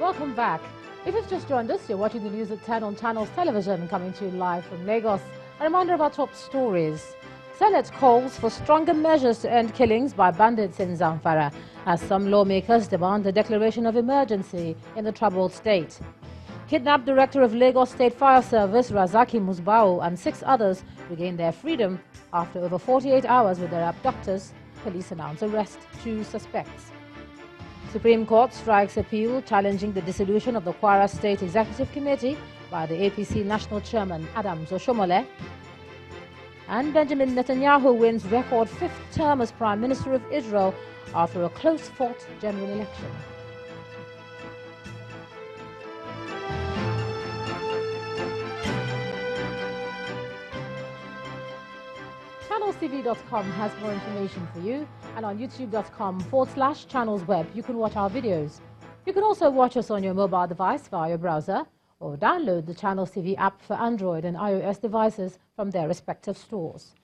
Welcome back. If you've just joined us, you're watching the news at 10 on Channels Television, coming to you live from Lagos. A reminder of our top stories. Senate calls for stronger measures to end killings by bandits in Zamfara, as some lawmakers demand a declaration of emergency in the troubled state. Kidnapped Director of Lagos State Fire Service Razaki Musbao and 6 others regained their freedom after over 48 hours with their abductors. Police announce arrest 2 suspects. Supreme Court strikes appeal challenging the dissolution of the Kwara State Executive Committee by the APC National Chairman Adams Oshomole. And Benjamin Netanyahu wins record 5th term as Prime Minister of Israel after a close-fought general election. ChannelsTV.com has more information for you, and on youtube.com/channelsweb you can watch our videos. You can also watch us on your mobile device via your browser, or download the Channels TV app for Android and iOS devices from their respective stores.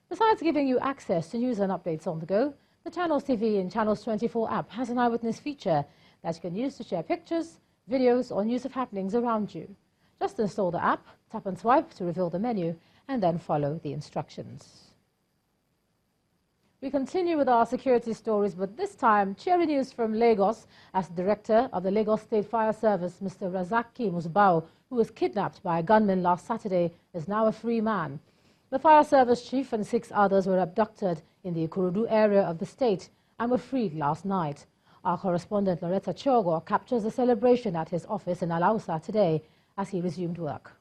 Besides giving you access to news and updates on the go, the Channels TV and Channels 24 app has an eyewitness feature that you can use to share pictures, videos, or news of happenings around you. Just install the app, tap and swipe to reveal the menu, and then follow the instructions. We continue with our security stories, but this time, cheery news from Lagos, as Director of the Lagos State Fire Service, Mr. Razaki Musbao, who was kidnapped by a gunman last Saturday, is now a free man. The Fire Service Chief and 6 others were abducted in the Okorocha area of the state and were freed last night. Our correspondent Loretta Chogo captures the celebration at his office in Alausa today as he resumed work.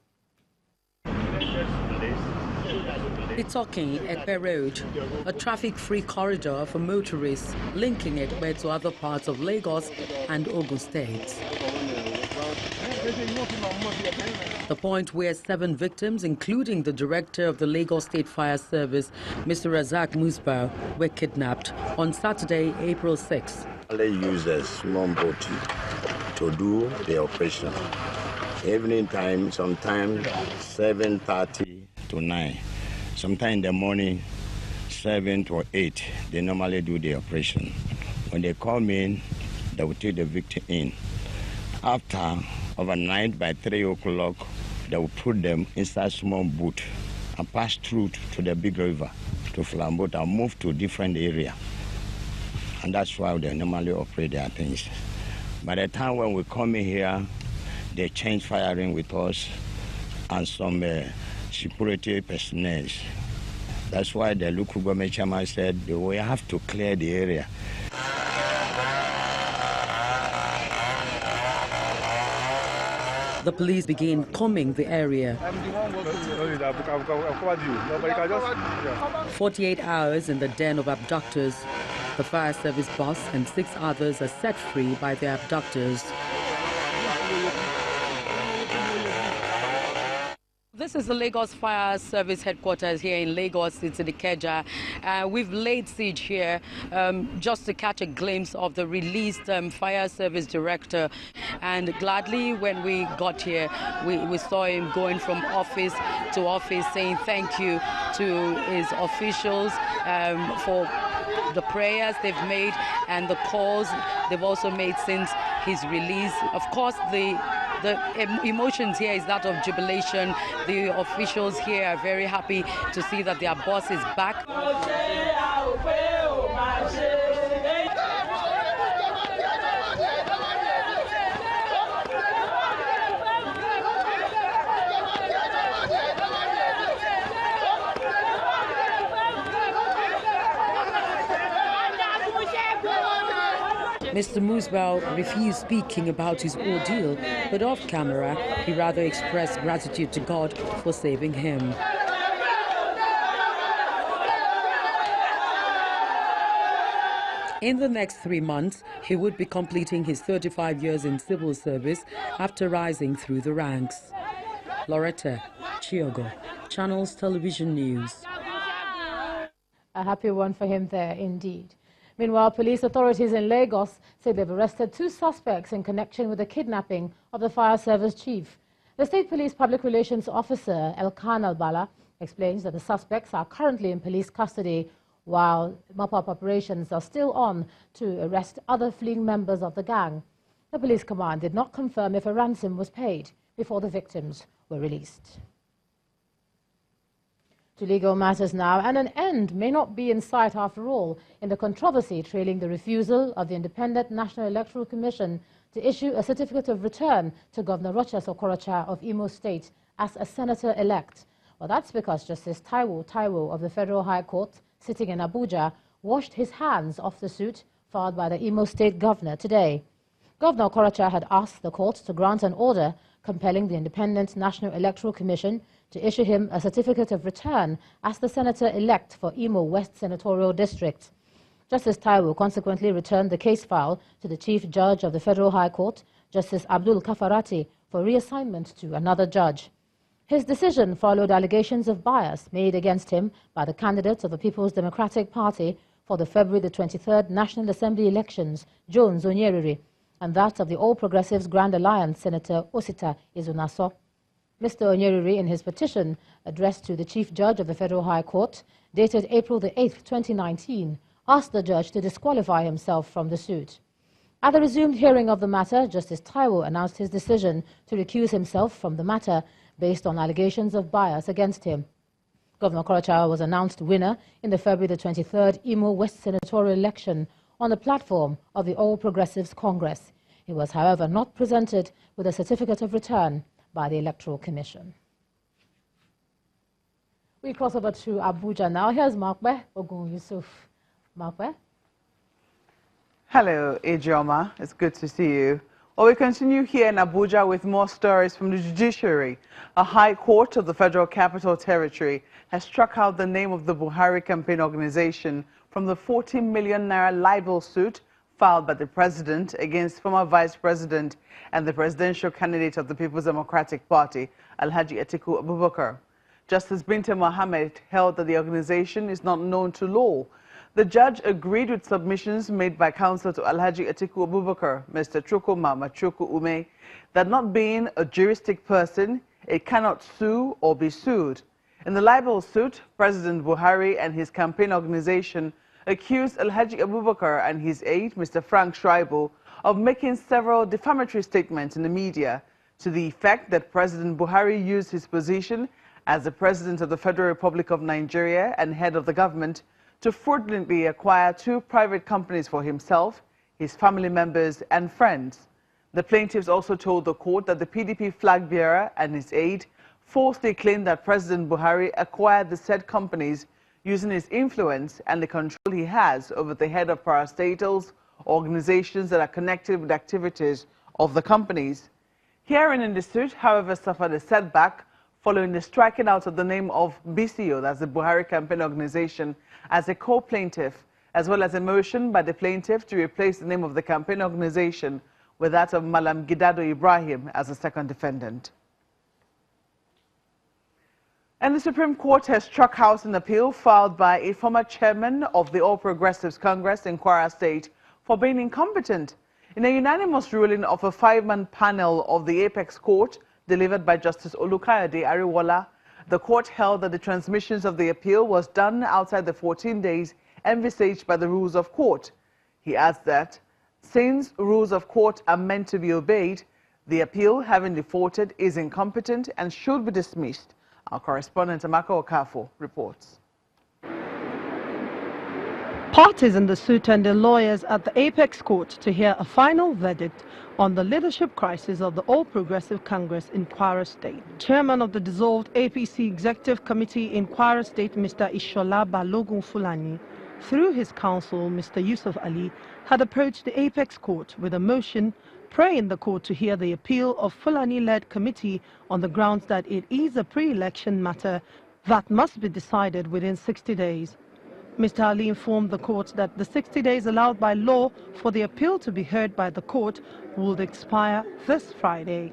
Itokin Epe Road, a traffic-free corridor for motorists linking it to other parts of Lagos and Ogun states. The point where 7 victims, including the director of the Lagos State Fire Service, Mr. Razak Musbao, were kidnapped on Saturday, April 6. They use a small boat to do the operation. Evening time, sometimes 7:30 to 9. Sometime in the morning, 7 to 8, they normally do the operation. When they come in, they will take the victim in. After, overnight, by 3 o'clock, they will put them inside small boat and pass through to the big river, to Flambeau, and move to different area. And that's why they normally operate their things. By the time when we come in here, they change firing with us and some security personnel. That's why the local government chairman said we have to clear the area. The police began combing the area. 48 hours in the den of abductors. The fire service boss and 6 others are set free by their abductors. This is the Lagos Fire Service headquarters here in Lagos. It's in Ikeja. We've laid siege here just to catch a glimpse of the released Fire Service Director. And gladly, when we got here, we saw him going from office to office saying thank you to his officials for the prayers they've made and the calls they've also made since his release. Of course, the emotions here is that of jubilation. The officials here are very happy to see that their boss is back. Mr. Musbao refused speaking about his ordeal, but off camera, he rather expressed gratitude to God for saving him. In the next 3 months, he would be completing his 35 years in civil service after rising through the ranks. Loretta Chiogo, Channels Television News. A happy one for him there, indeed. Meanwhile, police authorities in Lagos say they've arrested 2 suspects in connection with the kidnapping of the fire service chief. The State Police Public Relations Officer, Elkan Albala, explains that the suspects are currently in police custody while mop-up operations are still on to arrest other fleeing members of the gang. The The police command did not confirm if a ransom was paid before the victims were released. To legal matters now, and an end may not be in sight after all in the controversy trailing the refusal of the Independent National Electoral Commission to issue a certificate of return to Governor Rochas Okorocha of Imo State as a senator-elect. Well, that's because Justice Taiwo of the Federal High Court, sitting in Abuja, washed his hands off the suit filed by the Imo State governor today. Governor Okorocha had asked the court to grant an order compelling the Independent National Electoral Commission to issue him a certificate of return as the senator-elect for Imo West Senatorial District. Justice Taiwo consequently returned the case file to the Chief Judge of the Federal High Court, Justice Abdul Kafarati, for reassignment to another judge. His decision followed allegations of bias made against him by the candidates of the People's Democratic Party for the February the 23rd National Assembly elections, Jones Onyeriri, and that of the All Progressives Grand Alliance Senator Osita Izunaso. Mr. Onyeriri, in his petition addressed to the Chief Judge of the Federal High Court, dated April the 8th, 2019, asked the judge to disqualify himself from the suit. At the resumed hearing of the matter, Justice Taiwo announced his decision to recuse himself from the matter based on allegations of bias against him. Governor Okorocha was announced winner in the February the 23rd Imo West Senatorial election on the platform of the All Progressives Congress. He was, however, not presented with a certificate of return by the Electoral Commission. We cross over to Abuja now. Here's Makwe Ogun Yusuf. Makwe? Hello, Ejoma. It's good to see you. Well, we continue here in Abuja with more stories from the judiciary. A high court of the Federal Capital Territory has struck out the name of the Buhari campaign organization from the 40 million naira libel suit filed by the president against former vice president and the presidential candidate of the People's Democratic Party, Alhaji Atiku Abubakar. Justice Binta Mohammed held that the organization is not known to law. The judge agreed with submissions made by counsel to Alhaji Atiku Abubakar, Mr. Chukuma Machuku Ume, that not being a juristic person, it cannot sue or be sued. In the libel suit, President Buhari and his campaign organization accused Alhaji Abubakar and his aide, Mr. Frank Schreiber, of making several defamatory statements in the media to the effect that President Buhari used his position as the President of the Federal Republic of Nigeria and head of the government to fraudulently acquire 2 private companies for himself, his family members, and friends. The plaintiffs also told the court that the PDP flag bearer and his aide falsely claimed that President Buhari acquired the said companies using his influence and the control he has over the head of parastatals, organizations that are connected with activities of the companies. Hearing in the suit, however, suffered a setback following the striking out of the name of BCO, that's the Buhari campaign organization, as a co-plaintiff, as well as a motion by the plaintiff to replace the name of the campaign organization with that of Malam Gidado Ibrahim as a second defendant. And the Supreme Court has struck out an appeal filed by a former chairman of the All Progressives Congress in Kwara State for being incompetent. In a unanimous ruling of a 5-man panel of the Apex Court delivered by Justice Olukayode Ariwola, the court held that the transmissions of the appeal was done outside the 14 days envisaged by the rules of court. He adds that, since rules of court are meant to be obeyed, the appeal, having defaulted, is incompetent and should be dismissed. Our correspondent Amaka Okafo reports. Parties in the suit and their lawyers at the Apex Court to hear a final verdict on the leadership crisis of the All Progressive Congress in Kwara State. Chairman of the dissolved APC Executive Committee in Kwara State, Mr. Ishola Balogun Fulani, through his counsel, Mr. Yusuf Ali, had approached the Apex Court with a motion praying the court to hear the appeal of Fulani-led committee on the grounds that it is a pre-election matter that must be decided within 60 days. Mr. Ali informed the court that the 60 days allowed by law for the appeal to be heard by the court would expire this Friday.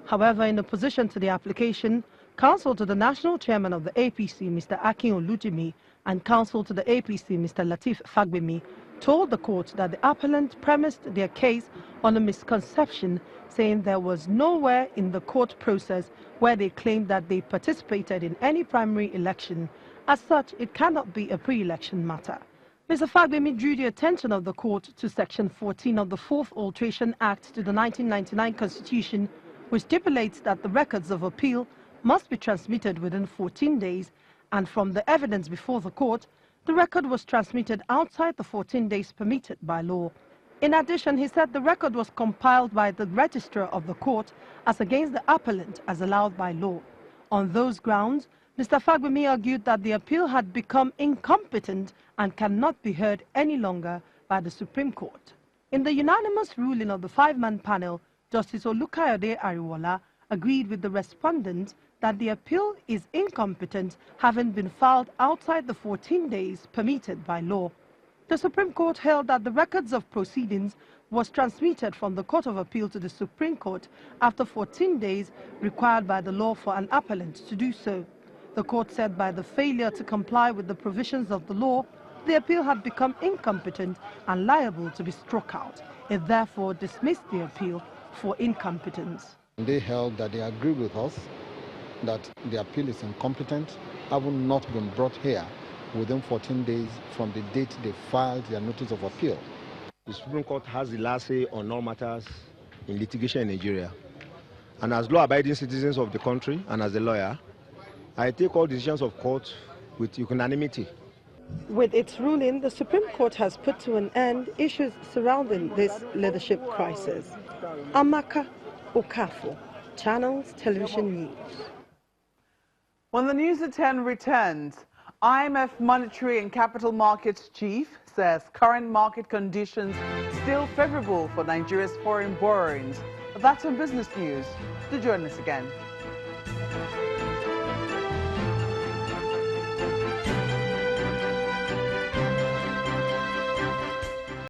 However, in opposition to the application, counsel to the national chairman of the APC, Mr. Akin Olujimi, and counsel to the APC, Mr. Latif Fagbemi, told the court that the appellant premised their case on a misconception, saying there was nowhere in the court process where they claimed that they participated in any primary election. As such, it cannot be a pre-election matter. Mr. Fagbemi drew the attention of the court to Section 14 of the 4th Alteration Act to the 1999 Constitution, which stipulates that the records of appeal must be transmitted within 14 days, and from the evidence before the court, the record was transmitted outside the 14 days permitted by law. In addition, he said the record was compiled by the registrar of the court as against the appellant as allowed by law. On those grounds, Mr. Fagbemi argued that the appeal had become incompetent and cannot be heard any longer by the Supreme Court. In the unanimous ruling of the 5-man panel, Justice Olukayode Ariwola agreed with the respondent that the appeal is incompetent, having been filed outside the 14 days permitted by law. The Supreme Court held that the records of proceedings was transmitted from the Court of Appeal to the Supreme Court after 14 days required by the law for an appellant to do so. The court said by the failure to comply with the provisions of the law, the appeal had become incompetent and liable to be struck out. It therefore dismissed the appeal for incompetence. They held that they agree with us that the appeal is incompetent, having not been brought here within 14 days from the date they filed their notice of appeal. The Supreme Court has the last say on all matters in litigation in Nigeria. And as law-abiding citizens of the country and as a lawyer, I take all decisions of court with unanimity. With its ruling, the Supreme Court has put to an end issues surrounding this leadership crisis. Amaka Okafor, Channels Television News. When the news at 10 returns, IMF Monetary and Capital Markets Chief says current market conditions still favorable for Nigeria's foreign borrowings. That's on Business News. Do join us again.